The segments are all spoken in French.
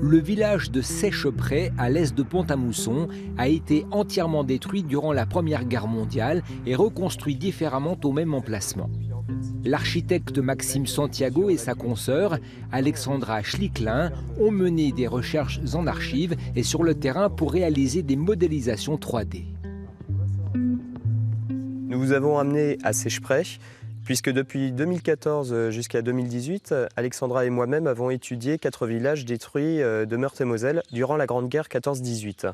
Le village de Seicheprey, à l'est de Pont-à-Mousson, a été entièrement détruit durant la Première Guerre mondiale et reconstruit différemment au même emplacement. L'architecte Maxime Santiago et sa consoeur, Alexandra Schlicklin, ont mené des recherches en archives et sur le terrain pour réaliser des modélisations 3D. Nous vous avons amené à Seicheprey, puisque depuis 2014 jusqu'à 2018, Alexandra et moi-même avons étudié 4 villages détruits de Meurthe-et-Moselle durant la Grande Guerre 14-18.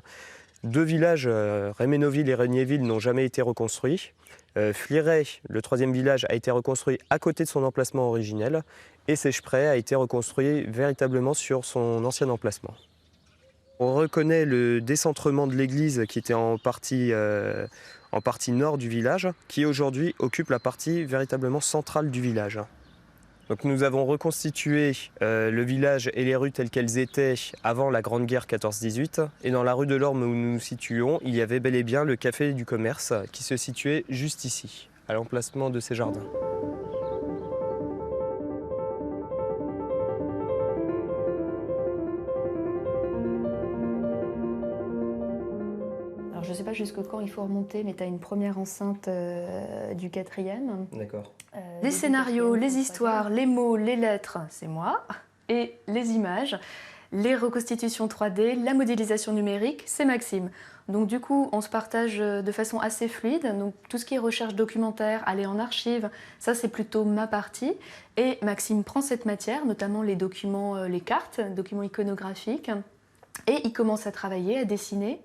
2 villages, Réménoville et Regnéville, n'ont jamais été reconstruits. Flirey, le 3e village, a été reconstruit à côté de son emplacement originel, et Seicheprey a été reconstruit véritablement sur son ancien emplacement. On reconnaît le décentrement de l'église qui était en partie nord du village, qui aujourd'hui occupe la partie véritablement centrale du village. Donc nous avons reconstitué le village et les rues telles qu'elles étaient avant la Grande Guerre 14-18. Et dans la rue de l'Orme où nous nous situons, il y avait bel et bien le café du commerce qui se situait juste ici, à l'emplacement de ces jardins. Alors je ne sais pas jusqu'au quand il faut remonter, mais tu as une première enceinte du 4e. D'accord. Les scénarios, les histoires, les mots, les lettres, c'est moi. Et les images, les reconstitutions 3D, la modélisation numérique, c'est Maxime. Donc du coup, on se partage de façon assez fluide. Donc tout ce qui est recherche documentaire, aller en archive, ça c'est plutôt ma partie. Et Maxime prend cette matière, notamment les documents, les cartes, documents iconographiques, et il commence à travailler, à dessiner.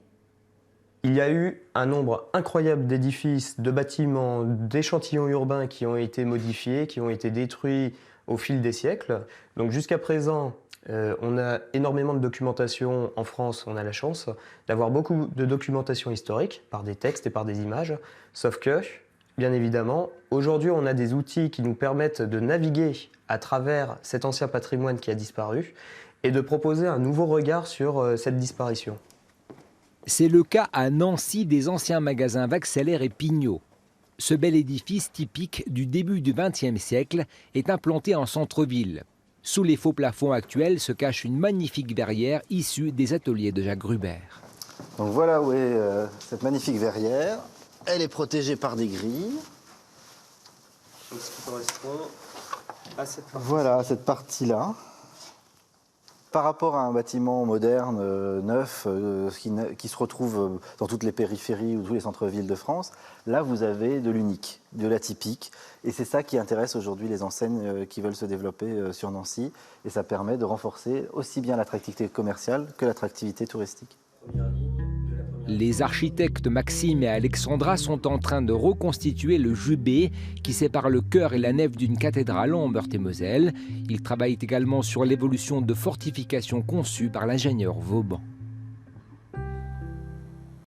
Il y a eu un nombre incroyable d'édifices, de bâtiments, d'échantillons urbains qui ont été modifiés, qui ont été détruits au fil des siècles. Donc jusqu'à présent, on a énormément de documentation en France, on a la chance d'avoir beaucoup de documentation historique par des textes et par des images, sauf que, bien évidemment, aujourd'hui on a des outils qui nous permettent de naviguer à travers cet ancien patrimoine qui a disparu et de proposer un nouveau regard sur cette disparition. C'est le cas à Nancy des anciens magasins Vaxeller et Pignot. Ce bel édifice typique du début du XXe siècle est implanté en centre-ville. Sous les faux plafonds actuels se cache une magnifique verrière issue des ateliers de Jacques Gruber. Donc voilà où est cette magnifique verrière. Elle est protégée par des grilles. Donc, ce qui correspond à cette partie. Voilà, cette partie-là. Par rapport à un bâtiment moderne, neuf, qui se retrouve dans toutes les périphéries ou tous les centres-villes de France, là vous avez de l'unique, de l'atypique. Et c'est ça qui intéresse aujourd'hui les enseignes qui veulent se développer sur Nancy. Et ça permet de renforcer aussi bien l'attractivité commerciale que l'attractivité touristique. Les architectes Maxime et Alexandra sont en train de reconstituer le jubé qui sépare le chœur et la nef d'une cathédrale en Meurthe-et-Moselle. Ils travaillent également sur l'évolution de fortifications conçues par l'ingénieur Vauban.